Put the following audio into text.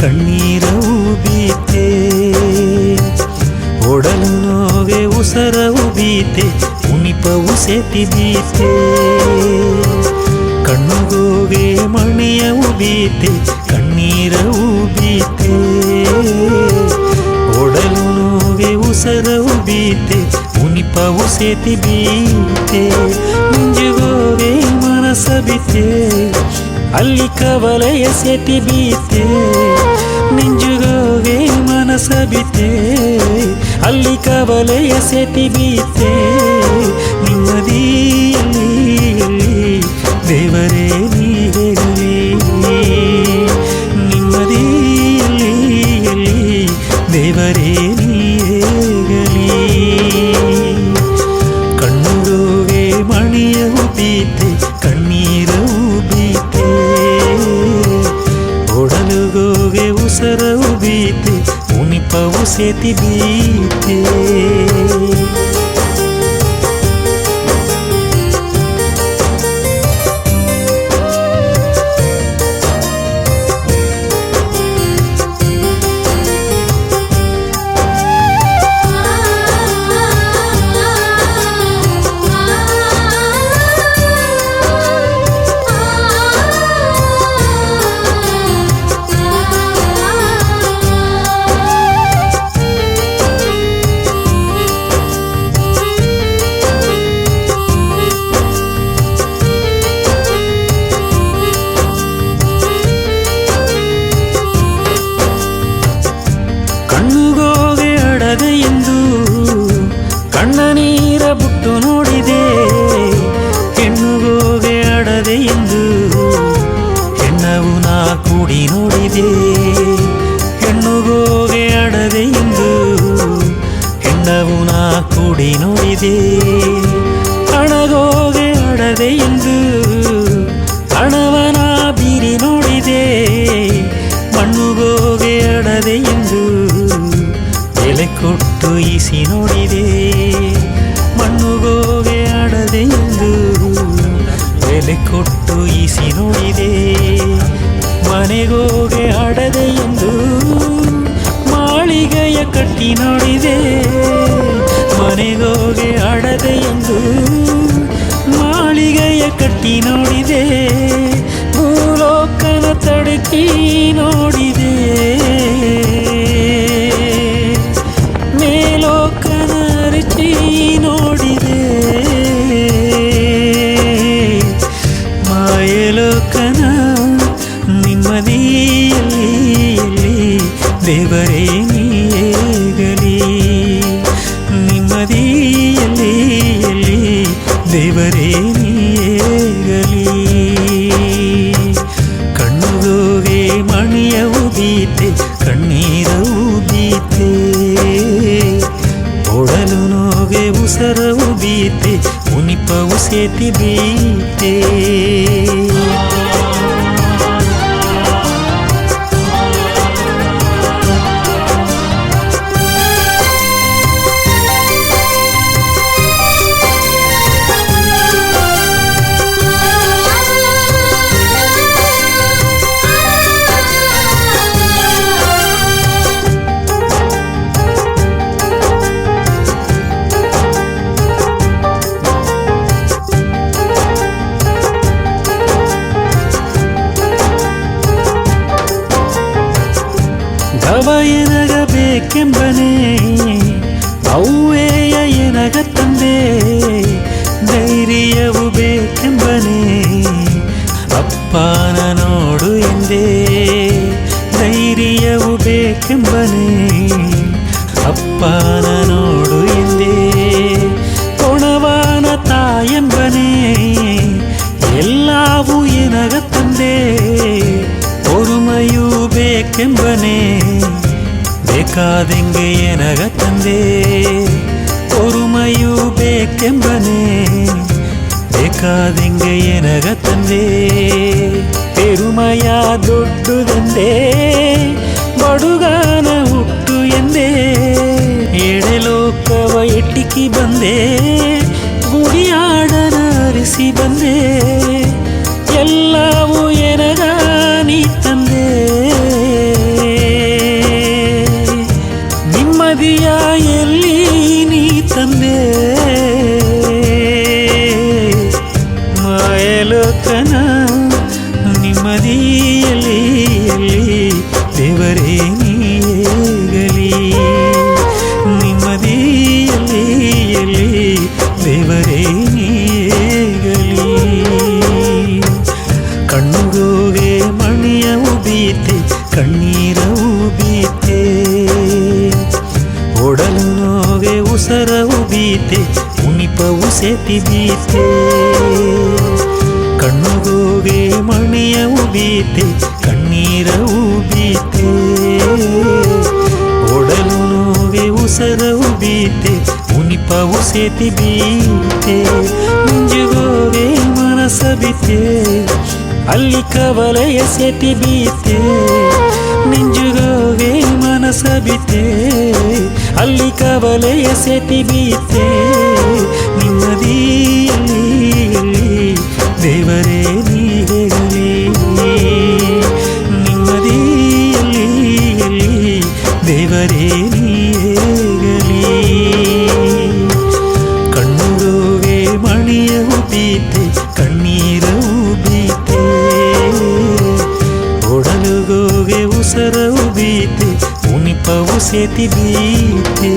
ಕಣ್ಣೀರವು ಬೀತೆ ಒಡಲು ನೋವೆ ಉಸರವು ಬೀತೆ ಉನಿಪವು ಸೇತಿ ಬೀತೆ ಕಣ್ಣುಗೋಗೆ ಮಣಿಯವು ಬೀತೆ ಕಣ್ಣೀರವು ಬೀತೆ ಒಡಲು ನೋವೆ ಉಸರವು ಬೀತೆ ಉನಿಪವು ಸೇತಿ ಬೀತೆ ಮುಂಜುಗೋಗೆ ಮನಸ ಬೀತೆ ಅಲ್ಲಿ ಕವಲೆಯ ಸೇತಿ ಬೀತೆ ನಿಂಜುಗೋಗೆ ಮನಸ ಬೀತೆ ಅಲ್ಲಿ ಕವಲೆಯ ಸೇತಿ ಬೀತೆ ನಿಮ್ಮದಿಯಲ್ಲಿ ದೇವರೇ ನೀ ಹೇಗಲಿ ನಿಮ್ಮದಿಯಲ್ಲಿ ದೇವರೇ ನೀ ಹೇಗಲಿ ಕಣ್ಣುಗೋಗೆ ಮಣಿಯವು ಬೀತೆ ಕಣ್ಣೀರವು ಬೀತೆ ಒಡಲುಗೋಗೆ ಉಸರವು ಬೀತೆ ಉನಿಪವು ಸೇತಿ ಬೀತೆ ಕಣ್ಣುಗೋಗೆ ಅಡದೆ ಎಂದು ಕಣ್ಣ ನೀರ ಬಿಟ್ಟು ನೋಡಿದೆ ಹೆಣ್ಣುಗೋಗೆ ಅಡದೆ ಎಂದು ಹೆಣ್ಣವು ನಾ ಕೂಡಿ ನೋಡಿದೆ ಹೆಣ್ಣುಗೋಗೆ ಅಡದೆ ಎಂದು ಹೆಣ್ಣವು ನಾ ಕೂಡಿ ನೋಡಿದೆ ಹಣಗೋಗೆ ಅಡದೆ ಎಂದು ಹಣವನ ಬೀರಿ ನೋಡಿದೆ ಮಣ್ಣುಗೋಗೆ ಅಡದೆ ಎಂದು ಬೆಲೆ ಕೊಟ್ಟು ಈಸಿ ನೋಡಿದೆ ಮಣ್ಣುಗೋಗೆ ಅಡದೆ ಎಂದು ಬೆಲೆ ಕೊಟ್ಟು ಈಸಿ ನೋಡಿದೆ ಮನೆಗೋಗೆ ಅಡದೆ ಎಂದು ಮಾಳಿಗೆಯ ಕಟ್ಟಿ ನೋಡಿದೆ ಮನೆಗೋಗೆ ಅಡದೆ ಎಂದು ಮಾಳಿಗೆಯ ಕಟ್ಟಿ ನೋಡಿದೆ ಭೂಲೋಕನ ತಡಕಿ ನೋಡಿದೆ ಮೇಲೋಕನ ರುಚಿ ನೋಡಿದೆ ಮಾಯಲೋಕನ ನಿಮ್ಮದಿಯಲ್ಲಿ ದೇವರೇ ನೀಗಲಿ ನಿಮ್ಮದಿಯಲ್ಲಿ ದೇವರೇ ನೀಗಲಿ ಕಣ್ಣುಗೋಗೆ ಮಣಿಯವು ಬೀತೆ ಕಣ್ಣೀರವು ಬೀತೆ ಒಡಲು ನೋಗೆ ಉಸರವು ಬೀತೆ ಉನಿಪವು ಸೇತಿ ಬೀತೆ ಗವ ಎನಗಬೇಕೆಂಬನೆ ಅವ್ವೇಯ ಎನಗ ತಂದೆ ಧೈರ್ಯವು ಬೇಕೆಂಬನೆ ಅಪ್ಪನ ನೋಡು ಎಂದೇ ಧೈರ್ಯವು ಬೇಕೆಂಬನೆ ಅಪ್ಪನ ನೋಡು ಎಂದೇ ಕೊಣವನ ತಾಯೆಂಬನೆ ಎಲ್ಲವೂ ಎನಗ ತಂದೆ பொறுமைಯೂ ಬೇಕೆಂಬನೆ ಬೇಕಾದಂಗೆ ಎನಗ ತಂದೆ பொறுமைಯೂ ಬೇಕೆಂಬನೆ ಬೇಕಾದಂಗೆ ಎನಗ ತಂದೆ ಪೆರುಮಯ ದೊಡ್ಡದೆಂದೇ ಬಡುಗನ ಹುಟ್ಟು ಎಂದೇ ಎಡೆಲೋಕವ ಎಟ್ಟಿಕ್ಕಿ ಬಂದೆ ಗುಡಿಯಾಡನ ಅರಿಸಿ ಬಂದೆ ಎಲ್ಲವೂ ಎನಗ ನೀ ತಂದೆ ಚೈತ್ರನ ನಿಮ್ಮದಿಯಲ್ಲಿ ದೇವರೇ ನೀಗಲಿ ನಿಮ್ಮದಿಯಲ್ಲಿ ದೇವರೇ ನೀಗಲಿ ಕಣ್ಣುಗೋಗೆ ಮಣಿಯ ಉಬೀತೆ ಕಣ್ಣೀರ ಉಬೀತೆ ಒಡಲು ನೋಗೆ ಉಸರ ಉಬೀತೆ ಉಣಿಪವು ಸೇತಿ ಬೀತೆ ಕಣ್ಣುಗೋಗೆ ಮಣಿಯ ಉಬೀತೆ ಕಣ್ಣೀರ ಉಬೀತೆ ಒಡಲು ನೋಗೆ ಉಸರ ಉಬೀತೆ ಉಣಿಪವು ಸೇತಿ ಬೀತೆ ಮುಂಜುಗೋಗೆ ಮನಸ ಬಿತೆ ಅಲ್ಲಿ ಕವಲೆಯ ಸೇತಿ ಬೀತೆ ನೆಂಜುಗೋಗೆ ಮನಸ ಬಿತೆ ಅಲ್ಲಿ ಕವಲೆಯ ಸೇತಿ ಬೀತೆ ನಿಮ್ಮದಿಯಲ್ಲಿ ದೇವರೇ ನೀಗಲಿ ನಿಮ್ಮದಿಯಲ್ಲಿ ದೇವರೇ ನೀಗಲಿ ಕಣ್ಣುಗೋಗೆ ಮಣಿಯ ಉಬೀತೆ ಕಣ್ಣೀರ ಉಬೀತೆ ಒಡಲುಗೋಗೆ ಉಸರ ಉಬೀತೆ ಉಣಿಪವು ಸೇತಿ ಬೀತೆ